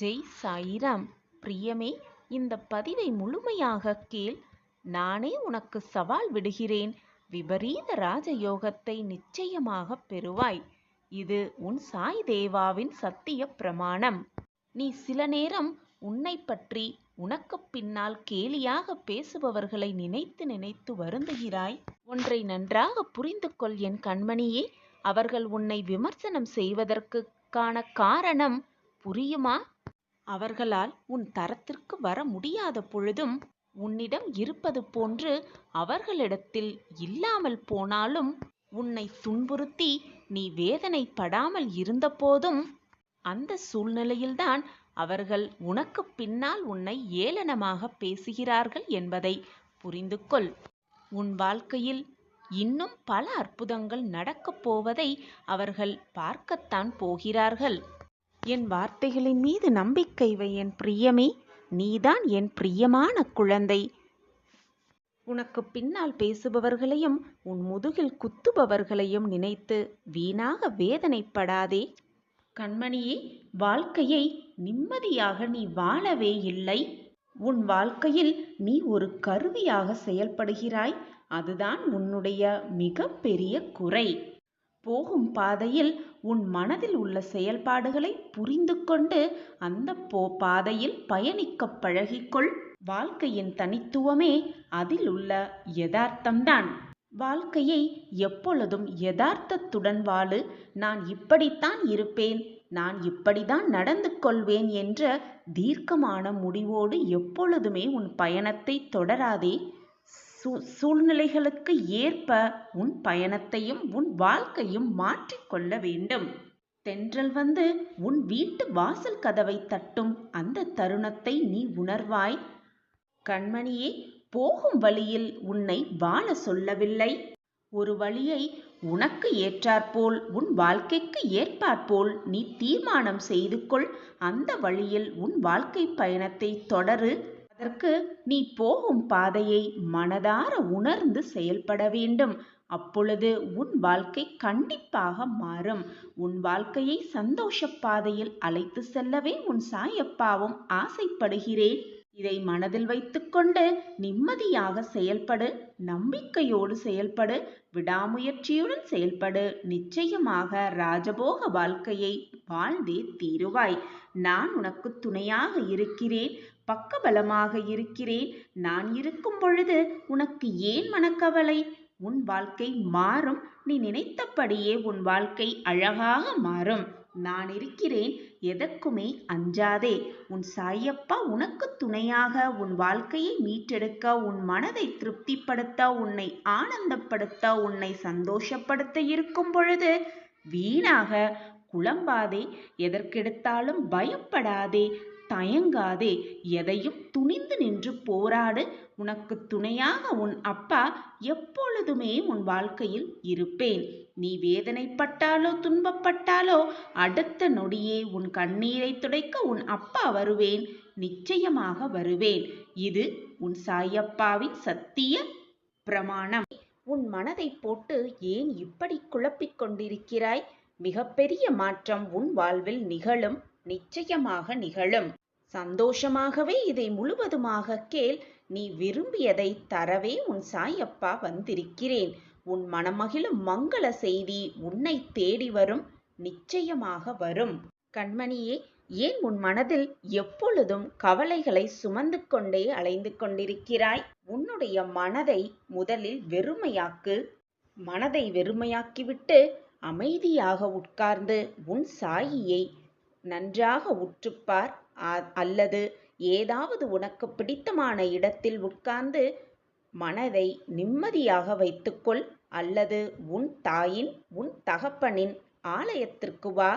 ஜெய் சாயிராம். பிரியமே, இந்த பதிவை முழுமையாக கேள். நானே உனக்கு சவால் விடுகிறேன். விபரீத ராஜயோகத்தை நிச்சயமாக பெறுவாய். இது உன் சாய் தேவாவின் சத்திய பிரமாணம். நீ சில நேரம் உன்னை பற்றி உனக்கு பின்னால் கேலியாக பேசுபவர்களை நினைத்து நினைத்து வருந்துகிறாய். ஒன்றை நன்றாக புரிந்து கொள் என் கண்மணியே. அவர்கள் உன்னை விமர்சனம் செய்வதற்கான காரணம் புரியுமா? அவர்களால் உன் தரத்திற்கு வர முடியாத பொழுதும், உன்னிடம் இருப்பது போன்று அவர்களிடத்தில் இல்லாமல் போனாலும், உன்னை துன்புறுத்தி நீ வேதனைப்படாமல் இருந்தபோதும், அந்த சூழ்நிலையில்தான் அவர்கள் உனக்கு பின்னால் உன்னை ஏளனமாக பேசுகிறார்கள் என்பதை புரிந்து கொள். உன் வாழ்க்கையில் இன்னும் பல அற்புதங்கள் நடக்கப் போவதை அவர்கள் பார்க்கத்தான் போகிறார்கள். என் வார்த்தைகளின் மீது நம்பிக்கை வை என் பிரியமே. நீதான் என் பிரியமான குழந்தை. உனக்கு பின்னால் பேசுபவர்களையும் உன் முதுகில் குத்துபவர்களையும் நினைத்து வீணாக வேதனைப்படாதே. கண்மணியே, வாழ்க்கையை நிம்மதியாக நீ வாழவே இல்லை. உன் வாழ்க்கையில் நீ ஒரு கருவியாக செயல்படுகிறாய். அதுதான் உன்னுடைய மிக பெரிய குறை. போகும் பாதையில் உன் மனதில் உள்ள செயல்பாடுகளை புரிந்து கொண்டு அந்த பாதையில் பயணிக்க பழகிக்கொள். வாழ்க்கையின் தனித்துவமே அதில் உள்ள யதார்த்தம்தான். வாழ்க்கையை எப்பொழுதும் யதார்த்தத்துடன் வாழு. நான் இப்படித்தான் இருப்பேன், நான் இப்படிதான் நடந்து கொள்வேன் என்ற தீர்க்கமான முடிவோடு எப்பொழுதுமே உன் பயணத்தை தொடராதே. சூழ்நிலைகளுக்கு ஏற்ப உன் பயணத்தையும் உன் வாழ்க்கையும் மாற்றிக்கொள்ள வேண்டும். தென்றல் வந்து உன் வீட்டு வாசல் கதவை தட்டும் அந்த தருணத்தை நீ உணர்வாய். கண்மணியே, போகும் வழியில் உன்னை வாழ சொல்லவில்லை. ஒரு வழியை உனக்கு ஏற்றாற்போல், உன் வாழ்க்கைக்கு ஏற்பாற்போல் நீ தீர்மானம் செய்து கொள். அந்த வழியில் உன் வாழ்க்கை பயணத்தை தொடரு. அதற்கு நீ போகும் பாதையை மனதார உணர்ந்து செயல்பட வேண்டும். அப்பொழுது உன் வாழ்க்கை கண்டிப்பாக மாறும். உன் வாழ்க்கையை சந்தோஷ பாதையில் அழைத்து செல்லவே உன் சாயப்பாவும் ஆசைப்படுகிறேன். இதை மனதில் வைத்துக்கொண்டு நிம்மதியாக செயல்படு. நம்பிக்கையோடு செயல்படு. விடாமுயற்சியுடன் செயல்படு. நிச்சயமாக ராஜபோக வாழ்க்கையை வாழ்ந்தே தீருவாய். நான் உனக்கு துணையாக இருக்கிறேன், பக்கபலமாக இருக்கிறேன். நான் இருக்கும் பொழுது உனக்கு ஏன் மனக்கவலை? உன் வாழ்க்கை மாறும். நீ நினைத்தபடியே உன் வாழ்க்கை அழகாக மாறும். நான் இருக்கிறேன், எதற்குமே அஞ்சாதே. உன் சாயப்பா உனக்கு துணையாக உன் வாழ்க்கையை மீட்டெடுக்க, உன் மனதை திருப்திப்படுத்த, உன்னை ஆனந்தப்படுத்த, உன்னை சந்தோஷப்படுத்த இருக்கும் பொழுது வீணாக குழம்பாதே. எதற்கெடுத்தாலும் பயப்படாதே, தயங்காதே. எதையும் துணிந்து நின்று போராடு. உனக்கு துணையாக உன் அப்பா எப்பொழுதுமே உன் வாழ்க்கையில் இருப்பேன். நீ வேதனைப்பட்டாலோ துன்பப்பட்டாலோ அடுத்த நொடியே உன் கண்ணீரை துடைக்க உன் அப்பா வருவேன். நிச்சயமாக வருவேன். இது உன் சாயப்பாவின் சத்திய பிரமாணம். உன் மனதை போட்டு ஏன் இப்படி குழப்பிக் கொண்டிருக்கிறாய்? மிகப்பெரிய மாற்றம் உன் வாழ்வில் நிகழும். நிச்சயமாக நிகழும். சந்தோஷமாகவே இதை முழுவதுமாக கேள். நீ விரும்பியதை தரவே உன் சாயப்பா வந்திருக்கிறேன். உன் மனமகிழும் மங்கள செய்தி உன்னை தேடி வரும். நிச்சயமாக வரும். கண்மணியே, ஏன் உன் மனதில் எப்பொழுதும் கவலைகளை சுமந்து கொண்டே அலைந்து கொண்டிருக்கிறாய்? உன்னுடைய மனதை முதலில் வெறுமையாக்கு. மனதை வெறுமையாக்கிவிட்டு அமைதியாக உட்கார்ந்து உன் சாயியை நன்றாக உற்றுப்பார். அல்லது ஏதாவது உனக்கு பிடித்தமான இடத்தில் உட்கார்ந்து மனதை நிம்மதியாக வைத்துக்கொள். அல்லது உன் தாயின், உன் தகப்பனின் ஆலயத்திற்கு வா.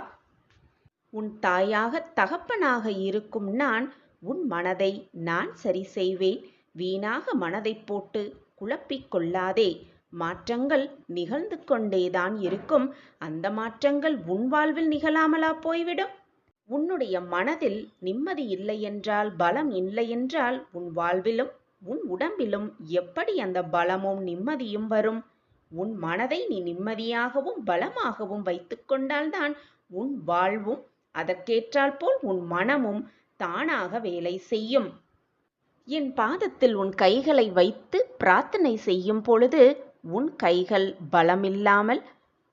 உன் தாயாக தகப்பனாக இருக்கும் நான் உன் மனதை நான் சரி செய்வேன். வீணாக மனதை போட்டு குழப்பிக் கொள்ளாதே. மாற்றங்கள் நிகழ்ந்து கொண்டேதான் இருக்கும். அந்த மாற்றங்கள் உன் வாழ்வில் நிகழாமலா போய்விடும்? உன்னுடைய மனதில் நிம்மதி இல்லை என்றால், பலம் இல்லை என்றால், உன் வாழ்விலும் உன் உடம்பிலும் எப்படி அந்த பலமும் நிம்மதியும் வரும்? உன் மனதை நீ நிம்மதியாகவும் பலமாகவும் வைத்துக்கொண்டால்தான் உன் வாழ்வும் அதற்கேற்றாற்போல் உன் மனமும் தானாக வேலை செய்யும். என் பாதத்தில் உன் கைகளை வைத்து பிரார்த்தனை செய்யும் பொழுது உன் கைகள் பலமில்லாமல்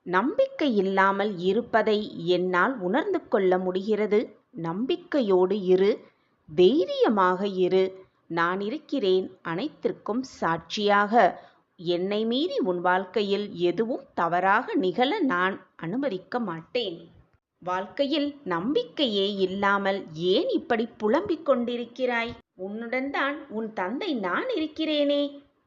நம்பிக்கை இல்லாமல் இருப்பதை என்னால் உணர்ந்து கொள்ள முடிகிறது. நம்பிக்கையோடு இரு, தைரியமாக இரு. நான் இருக்கிறேன் அனைத்திற்கும் சாட்சியாக. என்னை மீறி உன் வாழ்க்கையில் எதுவும் தவறாக நிகழ நான் அனுமதிக்க மாட்டேன். வாழ்க்கையில் நம்பிக்கையே இல்லாமல் ஏன் இப்படி புலம்பிக் கொண்டிருக்கிறாய்? உன்னுடன் தான் உன் தந்தை நான் இருக்கிறேனே,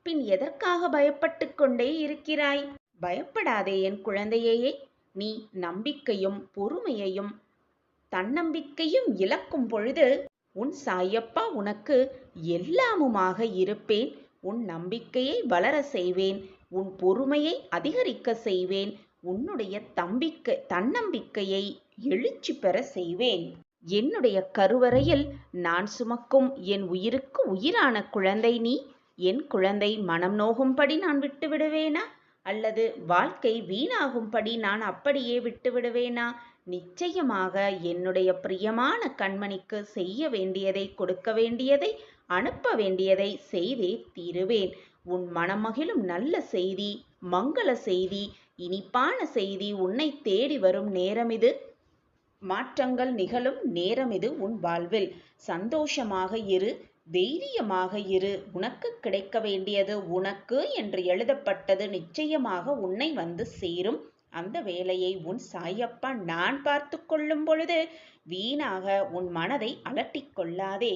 பின் எதற்காக பயப்பட்டு கொண்டே இருக்கிறாய்? பயப்படாதே என் குழந்தையே. நீ நம்பிக்கையும் பொறுமையையும் தன்னம்பிக்கையும் இழக்கும் பொழுது உன் சாயப்பா உனக்கு எல்லாமுமாக இருப்பேன். உன் நம்பிக்கையை வளர செய்வேன், உன் பொறுமையை அதிகரிக்க செய்வேன், உன்னுடைய தன்னம்பிக்கையை எழுச்சி பெற செய்வேன். என்னுடைய கருவறையில் நான் சுமக்கும் என் உயிருக்கு உயிரான குழந்தை நீ. என் குழந்தை மனம் நோகும்படி நான் விட்டு விடுவேனா? அல்லது வாழ்க்கை வீணாகும்படி நான் அப்படியே விட்டு விடுவேனா? நிச்சயமாக என்னுடைய பிரியமான கண்மணிக்கு செய்ய வேண்டியதை, கொடுக்க வேண்டியதை, அனுப்ப வேண்டியதை செய்தே தீருவேன். உன் மனமகிழும் நல்ல செய்தி, மங்கள செய்தி, இனிப்பான செய்தி உன்னை தேடி வரும் நேரம் இது. மாற்றங்கள் நிகழும் நேரம் இது. உன் வாழ்வில் சந்தோஷமாக இரு, தைரியமாக இரு. உனக்கு கிடைக்க வேண்டியது, உனக்கு என்று எழுதப்பட்டது நிச்சயமாக உன்னை வந்து சேரும். அந்த வேலையை உன் சாயப்பா நான் பார்த்து கொள்ளும் பொழுது வீணாக உன் மனதை அலட்டிக் கொள்ளாதே.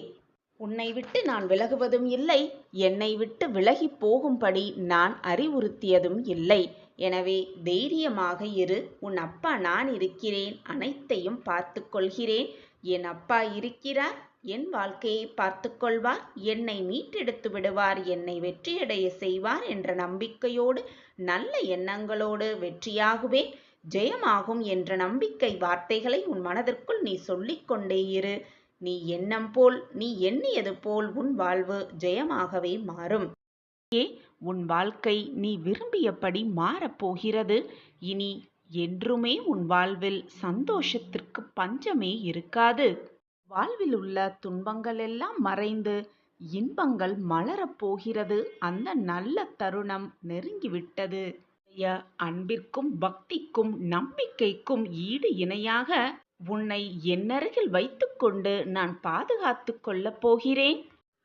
உன்னை விட்டு நான் விலகுவதும் இல்லை, என்னை விட்டு விலகி போகும்படி நான் அறிவுறுத்தியதும் இல்லை. எனவே தைரியமாக இரு. உன் அப்பா நான் இருக்கிறேன், அனைத்தையும் பார்த்து கொள்கிறேன். என் அப்பா இருக்கிறார், என் வாழ்க்கையை பார்த்து கொள்வார், என்னை மீட்டெடுத்து விடுவார், என்னை வெற்றியடைய செய்வார் என்ற நம்பிக்கையோடு, நல்ல எண்ணங்களோடு வெற்றியாகுவேன், ஜெயமாகும் என்ற நம்பிக்கை வார்த்தைகளை உன் மனதிற்குள் நீ சொல்லிக்கொண்டே இரு. நீ எண்ணம் போல், நீ எண்ணியது போல் உன் வாழ்வு ஜெயமாகவே மாறும். உன் வாழ்க்கை நீ விரும்பியபடி மாறப்போகிறது. இனி என்றுமே உன் வாழ்வில் சந்தோஷத்திற்கு பஞ்சமே இருக்காது. வாழ்வில் உள்ள துன்பங்கள் எல்லாம் மறைந்து இன்பங்கள் மலரப்போகிறது. அந்த நல்ல தருணம் நெருங்கிவிட்டது. அன்பிற்கும் பக்திக்கும் நம்பிக்கைக்கும் ஈடு இணையாக உன்னை என்னருகில் வைத்துக்கொண்டு நான் பாதுகாத்து கொள்ளப் போகிறேன்.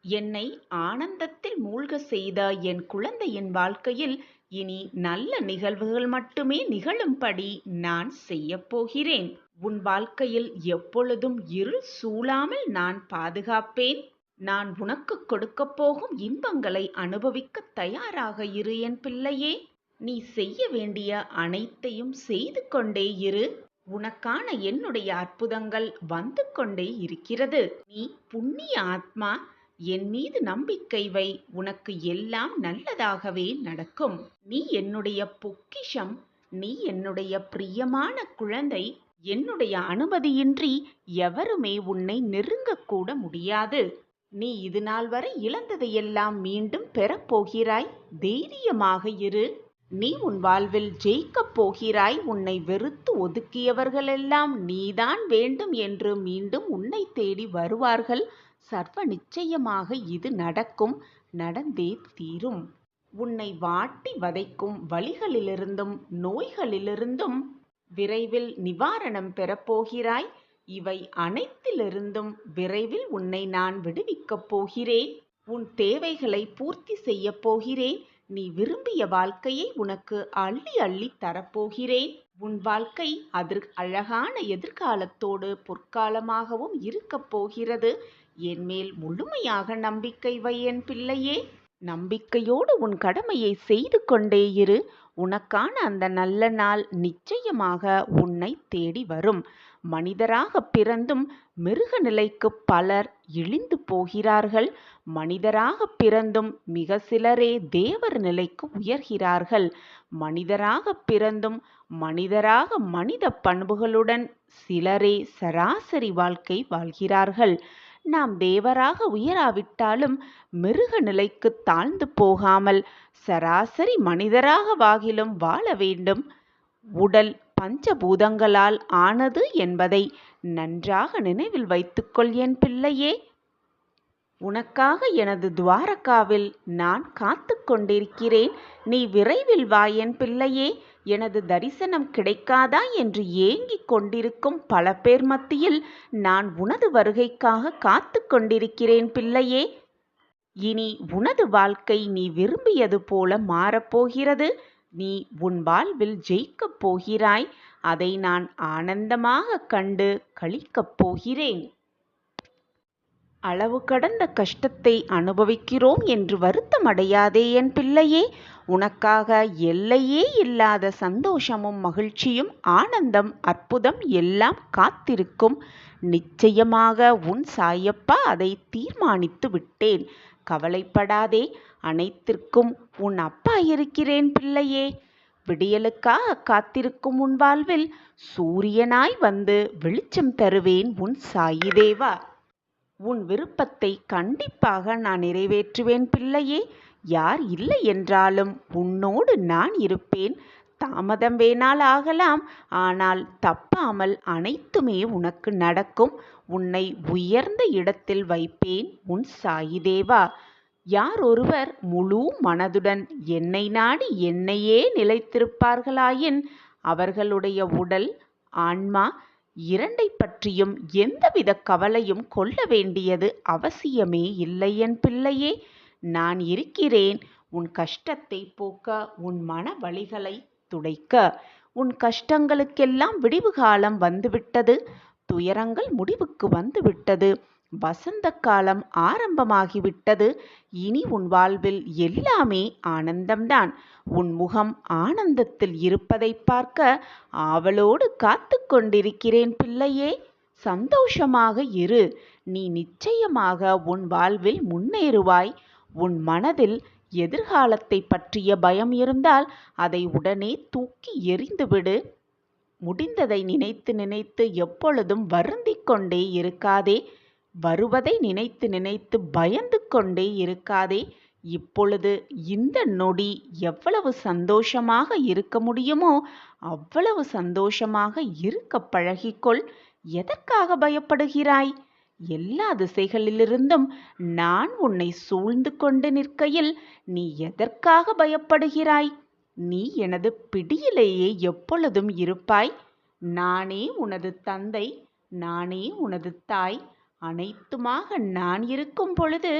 என்னை ஆனந்தத்தில் மூழ்க செய்த என் குழந்தையின் வாழ்க்கையில் இனி நல்ல நிகழ்வுகள் மட்டுமே நிகழும்படி நான் செய்யப் போகிறேன். உன் வாழ்க்கையில் எப்பொழுதும் இருள் சூழாமல் நான் பாதுகாப்பேன். நான் உனக்கு கொடுக்கப் போகும் இன்பங்களை அனுபவிக்க தயாராக இரு என் பிள்ளையே. நீ செய்ய வேண்டிய அனைத்தையும் செய்து கொண்டே இரு. உனக்கான என்னுடைய அற்புதங்கள் வந்து கொண்டே இருக்கிறது. நீ புண்ணிய ஆத்மா, என் மீது நம்பிக்கை வை. உனக்கு எல்லாம் நல்லதாகவே நடக்கும். நீ என்னுடைய பொக்கிஷம், நீ என்னுடைய பிரியமான குழந்தை. என்னுடைய அனுமதியின்றி எவருமே உன்னை நெருங்கக்கூட முடியாது. நீ இது நாள் வரை இழந்ததையெல்லாம் மீண்டும் பெறப்போகிறாய். தைரியமாக இரு. நீ உன் வாழ்வில் ஜெயிக்கப் போகிறாய். உன்னை வெறுத்து ஒதுக்கியவர்களெல்லாம் நீதான் வேண்டும் என்று மீண்டும் உன்னை தேடி வருவார்கள். சர்வ நிச்சயமாக இது நடக்கும், நடந்தே தீரும். உன்னை வாட்டி வதைக்கும் வலிகளிலிருந்தும் நோய்களிலிருந்தும் விரைவில் நிவாரணம் பெறப்போகிறாய். இவை அனைத்திலிருந்தும் விரைவில் உன்னை நான் விடுவிக்கப் போகிறேன். உன் தேவைகளை பூர்த்தி செய்யப் போகிறேன். நீ விரும்பிய வாழ்க்கையை உனக்கு அள்ளி அள்ளி தரப்போகிறேன். உன் வாழ்க்கை அழகான எதிர்காலத்தோடு பொற்காலமாகவும் இருக்கப் போகிறது. என் மேல் முழுமையாக நம்பிக்கை வை என் பிள்ளையே. நம்பிக்கையோடு உன் கடமையை செய்து கொண்டே இரு. உனக்கான அந்த நல்ல நாள் நிச்சயமாக உன்னை தேடி வரும். மனிதராக பிறந்தும் மிருக நிலைக்கு பலர் இழிந்து போகிறார்கள். மனிதராக பிறந்தும் மிக சிலரே தேவர் நிலைக்கு உயர்கிறார்கள். மனிதராக பிறந்தும் மனிதராக மனித பண்புகளுடன் சிலரே சராசரி வாழ்க்கை வாழ்கிறார்கள். நாம் தேவராக உயராவிட்டாலும் மிருக நிலைக்கு தாழ்ந்து போகாமல் சராசரி மனிதராக வாகிலும் வாழ வேண்டும். உடல் பஞ்சபூதங்களால் ஆனது என்பதை நன்றாக நினைவில் வைத்துக்கொள் என் பிள்ளையே. உனக்காக எனது துவாரகாவில் நான் காத்து கொண்டிருக்கிறேன். நீ விரைவில் வா என் பிள்ளையே. எனது தரிசனம் கிடைக்காதா என்று ஏங்கிக் கொண்டிருக்கும் பல பேர் மத்தியில் நான் உனது வருகைக்காக காத்து கொண்டிருக்கிறேன் பிள்ளையே. இனி உனது வாழ்க்கை நீ விரும்பியது போல மாறப்போகிறது. நீ உன் வாழ்வில் ஜெயிக்கப் போகிறாய். அதை நான் ஆனந்தமாக கண்டு களிக்கப் போகிறேன். அளவு கடந்த கஷ்டத்தை அனுபவிக்கிறோம் என்று வருத்தமடையாதே என் பிள்ளையே. உனக்காக எல்லையே இல்லாத சந்தோஷமும் மகிழ்ச்சியும் ஆனந்தம் அற்புதம் எல்லாம் காத்திருக்கும். நிச்சயமாக உன் சாயப்பா அதை தீர்மானித்து விட்டேன். கவலைப்படாதே, அனைத்திற்கும் உன் அப்பா இருக்கிறேன் பிள்ளையே. விடியலுக்காக காத்திருக்கும் உன் வாழ்வில் சூரியனாய் வந்து வெளிச்சம் தருவேன் உன் சாயி தேவா. உன் விருப்பத்தை கண்டிப்பாக நான் நிறைவேற்றுவேன் பிள்ளையே. யார் இல்லை என்றாலும் உன்னோடு நான் இருப்பேன். தாமதம் வேணால் ஆகலாம், ஆனால் தப்பாமல் அனைத்துமே உனக்கு நடக்கும். உன்னை உயர்ந்த இடத்தில் வைப்பேன் உன் சாயி தேவா. யார் ஒருவர் முழு மனதுடன் என்னை நாடி என்னையே நிலைத்திருப்பார்களாயின் அவர்களுடைய உடல் ஆன்மா இரண்டை பற்றியும் எந்தவித கவலையும் கொள்ள வேண்டியது அவசியமே இல்லை என் பிள்ளையே. நான் இருக்கிறேன் உன் கஷ்டத்தை போக்க, உன் மன வலிகளை துடைக்க. உன் கஷ்டங்களுக்கெல்லாம் விடிவு காலம் வந்துவிட்டது. துயரங்கள் முடிவுக்கு வந்துவிட்டது. வசந்த காலம் ஆரம்பமாகிவிட்டது. இனி உன் வாழ்வில் எல்லாமே ஆனந்தம்தான். உன் முகம் ஆனந்தத்தில் இருப்பதை பார்க்க ஆவலோடு காத்து கொண்டிருக்கிறேன் பிள்ளையே. சந்தோஷமாக இரு. நீ நிச்சயமாக உன் வாழ்வில் முன்னேறுவாய். உன் மனதில் எதிர்காலத்தை பற்றிய பயம் இருந்தால் அதை உடனே தூக்கி எறிந்துவிடு. முடிந்ததை நினைத்து நினைத்து எப்பொழுதும் வருந்திக் கொண்டே இருக்காதே. வருவதை நினைத்து நினைத்து பயந்து கொண்டே இருக்காதே. இப்பொழுது இந்த நொடி எவ்வளவு சந்தோஷமாக இருக்க முடியுமோ அவ்வளவு சந்தோஷமாக இருக்க பழகிக்கொள். எதற்காக பயப்படுகிறாய்? எல்லா திசைகளிலிருந்தும் நான் உன்னை சூழ்ந்து கொண்டு நிற்கையில் நீ எதற்காக பயப்படுகிறாய்? நீ எனது பிடியிலேயே எப்பொழுதும் இருப்பாய். நானே உனது தந்தை, நானே உனது தாய். அனைத்துமாக நான் இருக்கும் பொழுது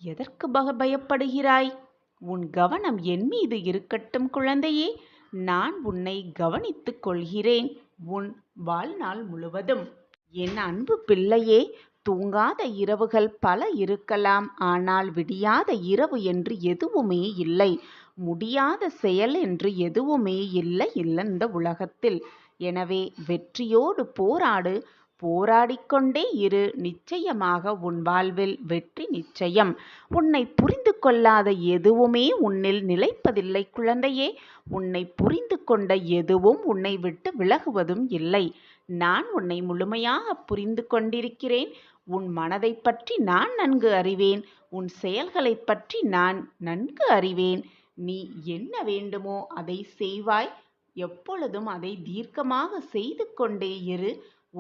எதற்கு பயப்படுகிறாய்? உன் கவனம் என் மீது இருக்கட்டும் குழந்தையே. நான் உன்னை கவனித்துக் கொள்கிறேன் உன் வாழ்நாள் முழுவதும். என் அன்பு பிள்ளையே, தூங்காத இரவுகள் பல இருக்கலாம். ஆனால் விடியாத இரவு என்று எதுவுமே இல்லை. முடியாத செயல் என்று எதுவுமே இல்லை இந்த உலகத்தில். எனவே வெற்றியோடு போராடு. போராடிக்கொண்டே இரு. நிச்சயமாக உன் வாழ்வில் வெற்றி நிச்சயம். உன்னை புரிந்து கொள்ளாத எதுவுமே உன்னில் நிலைப்பதில்லை குழந்தையே. உன்னை புரிந்து கொண்ட எதுவும் உன்னை விட்டு விலகுவதும் இல்லை. நான் உன்னை முழுமையாக புரிந்து கொண்டிருக்கிறேன். உன் மனதை பற்றி நான் நன்கு அறிவேன். உன் செயல்களை பற்றி நான் நன்கு அறிவேன். நீ என்ன வேண்டுமோ அதை செய்வாய். எப்பொழுதும் அதை தீர்க்கமாக செய்து கொண்டே இரு.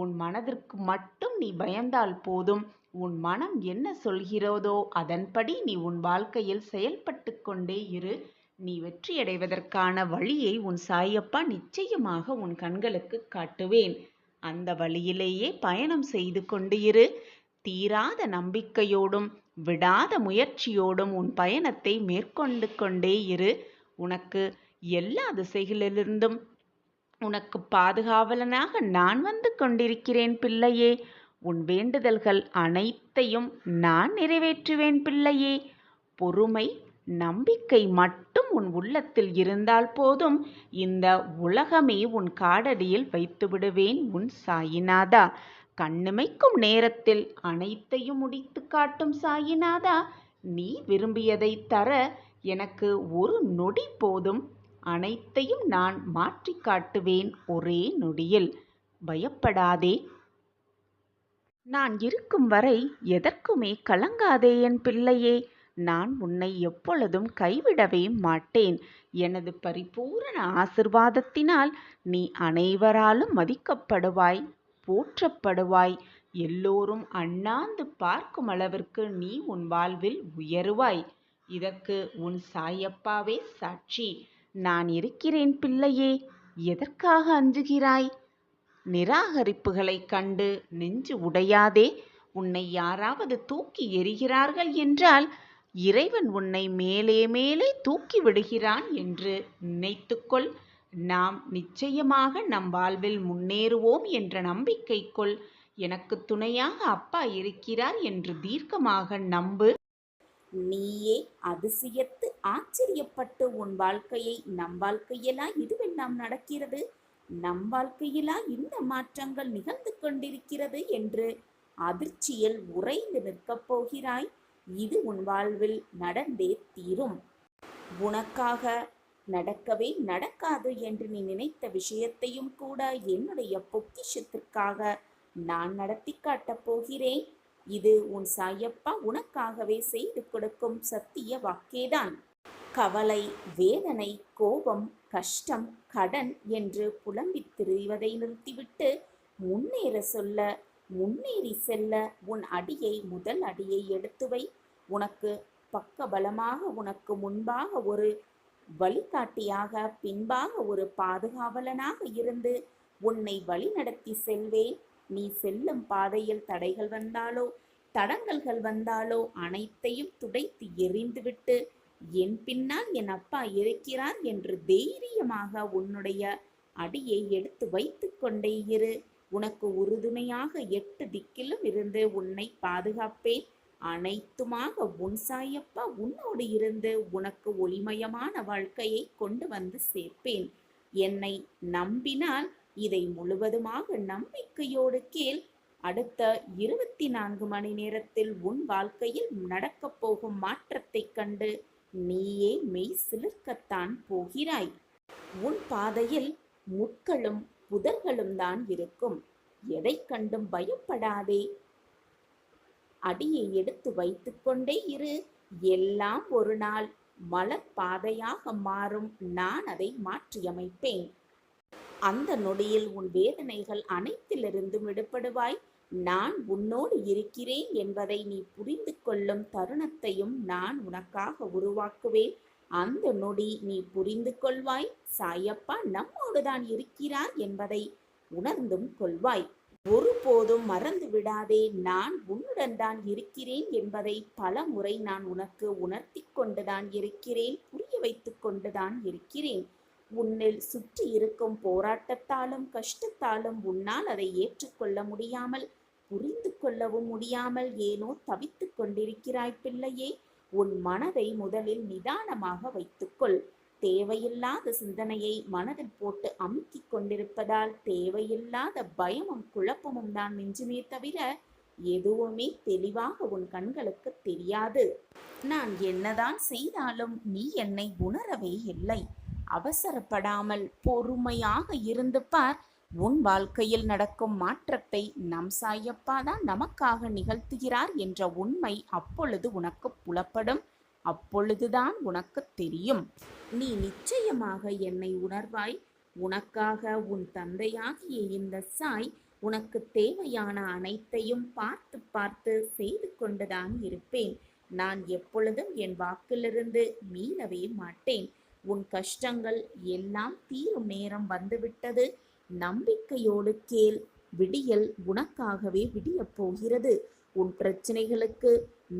உன் மனதிற்கு மட்டும் நீ பயந்தால் போதும். உன் மனம் என்ன சொல்கிறதோ அதன்படி நீ உன் வாழ்க்கையில் செயல்பட்டு கொண்டே இரு. நீ வெற்றியடைவதற்கான வழியை உன் சாயப்பா நிச்சயமாக உன் கண்களுக்கு காட்டுவேன். அந்த வழியிலேயே பயணம் செய்து கொண்டு இரு. தீராத நம்பிக்கையோடும் விடாத முயற்சியோடும் உன் பயணத்தை மேற்கொண்டு கொண்டே இரு. உனக்கு எல்லா திசைகளிலிருந்தும் உனக்கு பாதுகாவலனாக நான் வந்து கொண்டிருக்கிறேன் பிள்ளையே. உன் வேண்டுதல்கள் அனைத்தையும் நான் நிறைவேற்றுவேன் பிள்ளையே. பொறுமை நம்பிக்கை மட்டும் உன் உள்ளத்தில் இருந்தால் போதும். இந்த உலகமே உன் காலடியில் வைத்து விடுவேன் உன் சாயிநாதா. கண்ணிமைக்கும் நேரத்தில் அனைத்தையும் முடித்து காட்டும் சாயிநாதா. நீ விரும்பியதை தர எனக்கு ஒரு நொடி போதும். அனைத்தையும் நான் மாற்றி காட்டுவேன் ஒரே நொடியில். பயப்படாதே. நான் இருக்கும் வரை எதற்குமே கலங்காதே என் பிள்ளையே. நான் உன்னை எப்பொழுதும் கைவிடவே மாட்டேன். எனது பரிபூரண ஆசிர்வாதத்தினால் நீ அனைவராலும் மதிக்கப்படுவாய், போற்றப்படுவாய். எல்லோரும் அண்ணாந்து பார்க்கும் அளவிற்கு நீ உன் வாழ்வில் உயருவாய். இதற்கு உன் சாயப்பாவே சாட்சி. நான் இருக்கிறேன் பிள்ளையே. எதற்காக அஞ்சுகிறாய்? நிராகரிப்புகளைக் கண்டு நெஞ்சு உடையாதே. உன்னை யாராவது தூக்கி எறிகிறார்கள் என்றால் இறைவன் உன்னை மேலே மேலே தூக்கி விடுகிறான் என்று நினைத்துக்கொள். நாம் நிச்சயமாக நம் வாழ்வில் முன்னேறுவோம் என்ற நம்பிக்கை கொள். எனக்கு துணையாக அப்பா இருக்கிறார் என்று தீர்க்கமாக நம்பு. நீயே அதிசயத்து ஆச்சரியப்பட்டு உன் வாழ்க்கையை நம் வாழ்க்கையிலா இதுவெல்லாம் நடக்கிறது, நம் வாழ்க்கையிலா இந்த மாற்றங்கள் நிகழ்ந்து கொண்டிருக்கிறது என்று அதிர்ச்சியில் உறைந்து நிற்கப் போகிறாய். இது உன் வாழ்வில் நடந்தே தீரும். உனக்காக நடக்கவே நடக்காது என்று நீ நினைத்த விஷயத்தையும் கூட என்னுடைய பொக்கிஷத்திற்காக நான் நடத்தி காட்டப் போகிறேன். இது உன் சாயப்பா உனக்காகவே செய்து கொடுக்கும் சத்திய வாக்கேதான். கவலை, வேதனை, கோபம், கஷ்டம், கடன் என்று புலம்பித் திரிவதை நிறுத்திவிட்டு முன்னேறி செல்ல உன் முதல் அடியை எடுத்து வை. உனக்கு பக்கபலமாக, உனக்கு முன்பாக ஒரு வழிகாட்டியாக, பின்பாக ஒரு பாதுகாவலனாக இருந்து உன்னை வழி நடத்தி செல்வேன். நீ செல்லும் பாதையில் தடைகள் வந்தாலோ, தடங்கல்கள் வந்தாலோ அனைத்தையும் துடைத்து எறிந்துவிட்டு என் பின்னால் என் அப்பா இருக்கிறார் என்று தைரியமாக உன்னுடைய அடியை எடுத்து வைத்து கொண்டே இரு. உனக்கு உறுதுணையாக 8 திக்கிலும் இருந்து உன்னை பாதுகாப்பேன். அனைத்துமாக உன் சாயப்பா உன்னோடு இருந்து உனக்கு ஒளிமயமான வாழ்க்கையை கொண்டு வந்து சேர்ப்பேன். என்னை நம்பினால் இதை முழுவதுமாக நம்பிக்கையோடு கேள். அடுத்த 24 மணி நேரத்தில் உன் வாழ்க்கையில் நடக்கப் போகும் மாற்றத்தைக் கண்டு நீயே மெய் சிலிர்க்கத்தான் போகிறாய். உன் பாதையில் முட்களும் புதர்களும் தான் இருக்கும். எதை கண்டும் பயப்படாதே. அடியை எடுத்து வைத்து கொண்டே இரு. எல்லாம் ஒரு நாள் மலர் பாதையாக மாறும். நான் அதை மாற்றியமைப்பேன். அந்த நொடியில் உன் வேதனைகள் அனைத்திலிருந்தும் விடுபடுவாய். நான் உன்னோடு இருக்கிறேன் என்பதை நீ புரிந்து கொள்ளும் தருணத்தையும் நான் உனக்காக உருவாக்குவேன். அந்த நொடி நீ புரிந்து கொள்வாய். சாயப்பா நம்மோடுதான் இருக்கிறார் என்பதை உணர்ந்தும் கொள்வாய். ஒருபோதும் மறந்து விடாதே, நான் உன்னுடன் தான் இருக்கிறேன் என்பதை பல முறை நான் உனக்கு உணர்த்தி கொண்டுதான் இருக்கிறேன், புரிய வைத்து கொண்டுதான் இருக்கிறேன். உன்னில் சுற்றி இருக்கும் போராட்டத்தாலும் கஷ்டத்தாலும் உன்னால் அதை ஏற்றுக்கொள்ள முடியாமல், புரிந்து கொள்ளவும் முடியாமல் ஏனோ தவித்து கொண்டிருக்கிறாய் பிள்ளையே. உன் மனதை முதலில் நிதானமாக வைத்துக்கொள். தேவையில்லாத சிந்தனையை மனதில் போட்டு அமுக்கிக் கொண்டிருப்பதால் தேவையில்லாத பயமும் குழப்பமும் தான் மிஞ்சுமே தவிர எதுவுமே தெளிவாக உன் கண்களுக்கு தெரியாது. நான் என்னதான் செய்தாலும் நீ என்னை உணரவே இல்லை. அவசரப்படாமல் பொறுமையாக இருந்து பார். உன் வாழ்க்கையில் நடக்கும் மாற்றத்தை நம் சாயப்பா தான் நமக்காக நிகழ்த்துகிறார் என்ற உண்மை அப்பொழுது உனக்கு புலப்படும். அப்பொழுதுதான் உனக்கு தெரியும். நீ நிச்சயமாக என்னை உணர்வாய். உனக்காக உன் தந்தையாகிய இந்த சாய் உனக்கு தேவையான அனைத்தையும் பார்த்து பார்த்து செய்து கொண்டுதான் இருப்பேன். நான் எப்பொழுதும் என் வாக்கிலிருந்து மீளவே மாட்டேன். உன் கஷ்டங்கள் எல்லாம் தீரும் நேரம் வந்துவிட்டது. நம்பிக்கையோடு கேள். விடியல் உனக்காகவே விடியப் போகிறது. உன் பிரச்சனைகளுக்கு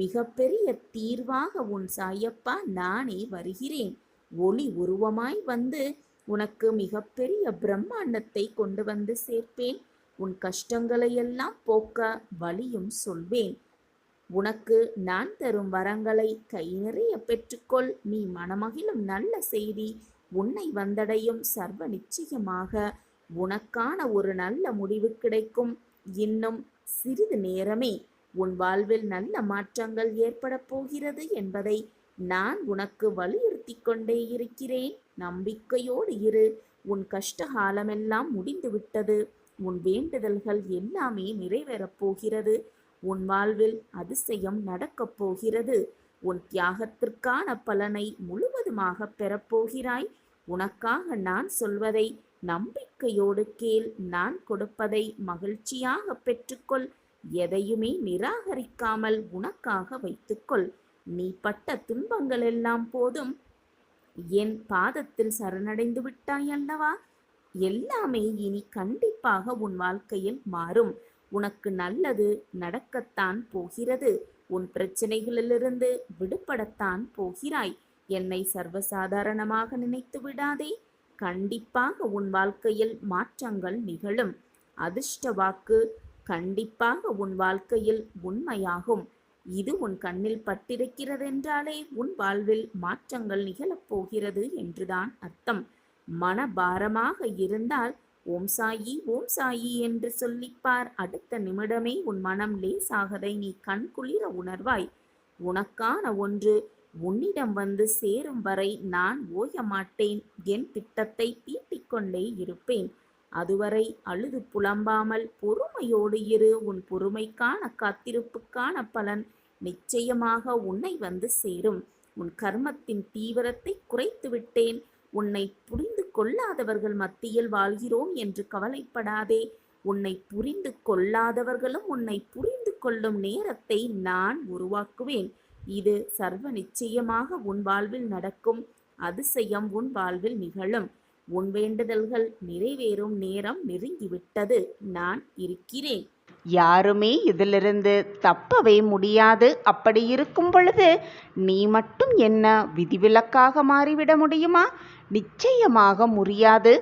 மிகப்பெரிய தீர்வாக உன் சாயப்பா நானே வருகிறேன். ஒளி உருவமாய் வந்து உனக்கு மிகப்பெரிய பிரம்மாண்டத்தை கொண்டு வந்து சேர்ப்பேன். உன் கஷ்டங்களையெல்லாம் போக்க வழியும் சொல்வேன். உனக்கு நான் தரும் வரங்களை கை நிறைய பெற்றுக்கொள். நீ மனமகிழும் நல்ல செய்தி உன்னை வந்தடையும். சர்வ நிச்சயமாக உனக்கான ஒரு நல்ல முடிவு கிடைக்கும். இன்னும் சிறிது நேரமே உன் வாழ்வில் நல்ல மாற்றங்கள் ஏற்பட போகிறது என்பதை நான் உனக்கு வலியுறுத்தி கொண்டே இருக்கிறேன். நம்பிக்கையோடு இரு. உன் கஷ்டகாலமெல்லாம் முடிந்துவிட்டது. உன் வேண்டுதல்கள் எல்லாமே நிறைவேறப் போகிறது. உன் வாழ்வில் அதிசயம் நடக்கப் போகிறது. உன் தியாகத்திற்கான பலனை முழுவதுமாக பெறப்போகிறாய். உனக்காக நான் சொல்வதை நம்பிக்கையோடு கேள். நான் கொடுப்பதை மகிழ்ச்சியாக பெற்றுக்கொள். எதையுமே நிராகரிக்காமல் உனக்காக வைத்துக்கொள். நீ பட்ட துன்பங்கள் எல்லாம் போதும். என் பாதத்தில் சரணடைந்து விட்டாய் அல்லவா? எல்லாமே இனி கண்டிப்பாக உன் வாழ்க்கையில் மாறும். உனக்கு நல்லது நடக்கத்தான் போகிறது. உன் பிரச்சனைகளிலிருந்து விடுபடத்தான் போகிறாய். என்னை சர்வசாதாரணமாக நினைத்து விடாதே. கண்டிப்பாக உன் வாழ்க்கையில் மாற்றங்கள் நிகழும். அதிர்ஷ்ட வாக்கு கண்டிப்பாக உன் வாழ்க்கையில் உண்மையாகும். இது உன் கண்ணில் பட்டிருக்கிறதென்றாலே உன் வாழ்வில் மாற்றங்கள் நிகழப்போகிறது என்றுதான் அர்த்தம். மனபாரமாக இருந்தால் ஓம் சாயி ஓம் சாயி என்று சொல்லிப்பார். அடுத்த நிமிடமே உன் மனம் லேசாகதை நீ கண்குளிர உணர்வாய். உனக்கான ஒன்று உன்னிடம் வந்து சேரும் வரை நான் ஓய மாட்டேன். என் திட்டத்தை தீட்டிக் கொண்டே இருப்பேன். அதுவரை அழுது புலம்பாமல் பொறுமையோடு இரு. உன் பொறுமைக்கான காத்திருப்புக்கான பலன் நிச்சயமாக உன்னை வந்து சேரும். உன் கர்மத்தின் தீவிரத்தை குறைத்து விட்டேன். உன்னை புரிந்து கொள்ளாதவர்கள் மத்தியில் வாழ்கிறோம் என்று கவலைப்படாதே. உன்னை புரிந்து கொள்ளாதவர்களும் உன்னை புரிந்து கொள்ளும் நேரத்தை நான் உருவாக்குவேன். இது சர்வ நிச்சயமாக உன் வாழ்வில் நடக்கும். அதிசயம் உன் வாழ்வில் நிகழும். உன் வேண்டுதல்கள் நிறைவேறும் நேரம் நெருங்கிவிட்டது. நான் இருக்கிறேன். யாருமே இதிலிருந்து தப்பவே முடியாது. அப்படி இருக்கும் பொழுது நீ மட்டும் என்ன விதிவிலக்காக மாறிவிட முடியுமா? நிச்சயமாக முடியாது.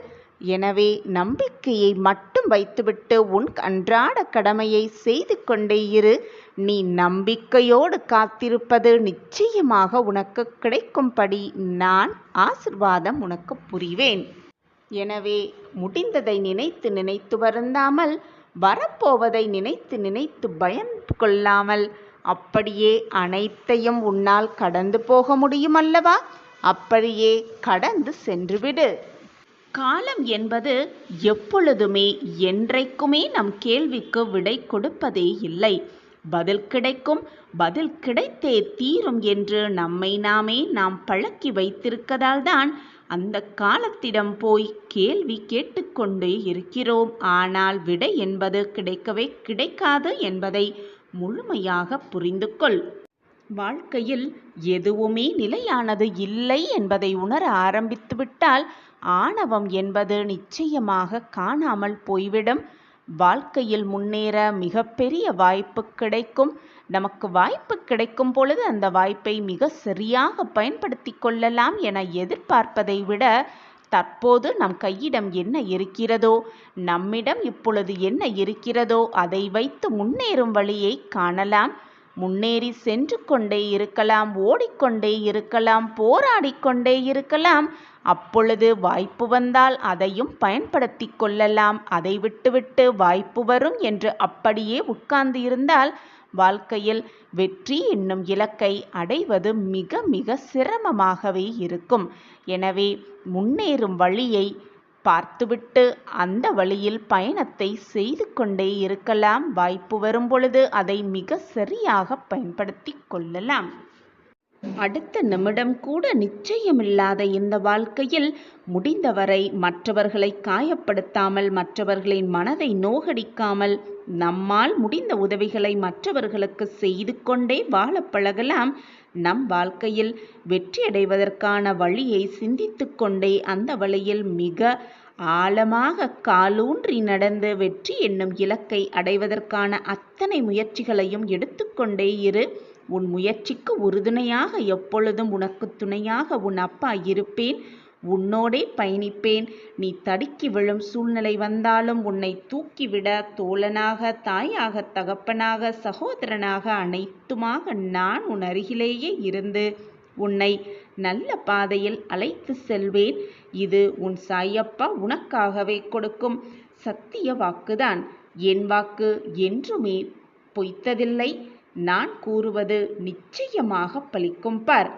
எனவே நம்பிக்கையை மட்டும் வைத்துவிட்டு உன் அன்றாட கடமையை செய்து கொண்டே இரு. நீ நம்பிக்கையோடு காத்திருப்பது நிச்சயமாக உனக்கு கிடைக்கும்படி நான் ஆசிர்வாதம் உனக்கு புரிவேன். எனவே முடிந்ததை நினைத்து நினைத்து வருந்தாமல், வரப்போவதை நினைத்து நினைத்து பயம் கொள்ளாமல், அப்படியே அனைத்தையும் உன்னால் கடந்து போக முடியும் அல்லவா? அப்படியே கடந்து சென்றுவிடு. காலம் என்பது எப்பொழுதுமே என்றைக்குமே நம் கேள்விக்கு விடை கொடுப்பதே இல்லை. பதில் கிடைக்கும், பதில் கிடைத்தே தீரும் என்று நம்மை நாமே நாம் பழக்கி வைத்திருக்கதால்தான் அந்த காலத்திடம் போய் கேள்வி கேட்டுக்கொண்டே இருக்கிறோம். ஆனால் விடை என்பது கிடைக்கவே கிடைக்காது என்பதை முழுமையாக புரிந்து கொள். வாழ்க்கையில் எதுவுமே நிலையானது இல்லை என்பதை உணர ஆரம்பித்துவிட்டால் ஆணவம் என்பது நிச்சயமாக காணாமல் போய்விடும். வாழ்க்கையில் முன்னேற மிகப்பெரிய வாய்ப்பு கிடைக்கும். நமக்கு வாய்ப்பு கிடைக்கும் பொழுது அந்த வாய்ப்பை மிக சரியாக பயன்படுத்தி கொள்ளலாம் என எதிர்பார்ப்பதை விட, தற்போது நம் கையிடம் என்ன இருக்கிறதோ, நம்மிடம் இப்பொழுது என்ன இருக்கிறதோ அதை வைத்து முன்னேறும் வழியை காணலாம். முன்னேறி சென்று கொண்டே இருக்கலாம், ஓடிக்கொண்டே இருக்கலாம், போராடிக்கொண்டே இருக்கலாம். அப்பொழுது வாய்ப்பு வந்தால் அதையும் பயன்படுத்தி கொள்ளலாம். அதை விட்டுவிட்டு வாய்ப்பு வரும் என்று அப்படியே உட்கார்ந்து இருந்தால் வாழ்க்கையில் வெற்றி என்னும் இலக்கை அடைவது மிக மிக சிரமமாகவே இருக்கும். எனவே முன்னேறும் வழியை பார்த்துவிட்டு அந்த வழியில் பயணத்தை செய்து கொண்டே இருக்கலாம். வாய்ப்பு வரும் பொழுது அதை மிக சரியாக பயன்படுத்தி கொள்ளலாம். அடுத்த நிமிடம் கூட நிச்சயமில்லாத இந்த வாழ்க்கையில் முடிந்தவரை மற்றவர்களை காயப்படுத்தாமல், மற்றவர்களின் மனதை நோகடிக்காமல், நம்மால் முடிந்த உதவிகளை மற்றவர்களுக்கு செய்து கொண்டே வாழ பழகலாம். நம் வாழ்க்கையில் வெற்றியடைவதற்கான வழியை சிந்தித்து கொண்டே அந்த வழியில் மிக ஆழமாக காலூன்றி நடந்து வெற்றி என்னும் இலக்கை அடைவதற்கான அத்தனை முயற்சிகளையும் எடுத்துக்கொண்டே இரு. உன் முயற்சிக்கு உறுதுணையாக எப்பொழுதும் உனக்கு துணையாக உன் அப்பா இருப்பேன். உன்னோடே பயணிப்பேன். நீ தடுக்கி விழும் சூழ்நிலை வந்தாலும் உன்னை தூக்கிவிட தோழனாக, தாயாக, தகப்பனாக, சகோதரனாக அனைத்துமாக நான் உன் அருகிலேயே இருந்து உன்னை நல்ல பாதையில் அழைத்து செல்வேன். இது உன் சாயப்பா உனக்காகவே கொடுக்கும் சத்திய வாக்குதான். என் வாக்கு என்றுமே பொய்த்ததில்லை. நான் கூறுவது நிச்சயமாக பலிக்கும் பார்.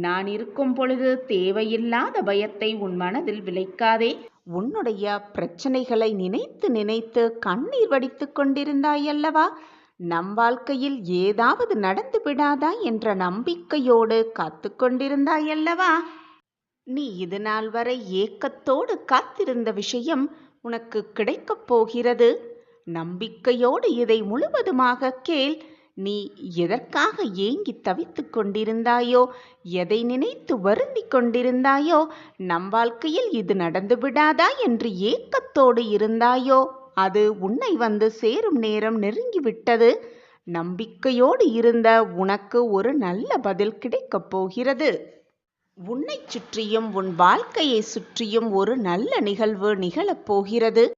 நான் இருக்கும் பொழுது தேவையில்லாத பயத்தை உன் மனதில் விளைக்காதே. உன்னுடைய பிரச்சனைகளை நினைத்து நினைத்து கண்ணீர் வடித்துக் கொண்டிருந்தாயல்லவா? நம் வாழ்க்கையில் ஏதாவது நடந்து விடாதா என்ற நம்பிக்கையோடு காத்து கொண்டிருந்தாயல்லவா? நீ இது நாள் வரை ஏக்கத்தோடு காத்திருந்த விஷயம் உனக்கு கிடைக்கப் போகிறது. நம்பிக்கையோடு இதை முழுவதுமாக கேள். நீ எதற்காக ஏங்கி தவித்துக் கொண்டிருந்தாயோ, எதை நினைத்து வருந்தி கொண்டிருந்தாயோ, நம் வாழ்க்கையில் இது நடந்து விடாதா என்று ஏக்கத்தோடு இருந்தாயோ, அது உன்னை வந்து சேரும் நேரம் நெருங்கிவிட்டது. நம்பிக்கையோடு இருந்த உனக்கு ஒரு நல்ல பதில் கிடைக்கப் போகிறது. உன்னை சுற்றியும் உன் வாழ்க்கையை சுற்றியும் ஒரு நல்ல நிகழ்வு நிகழப் போகிறது.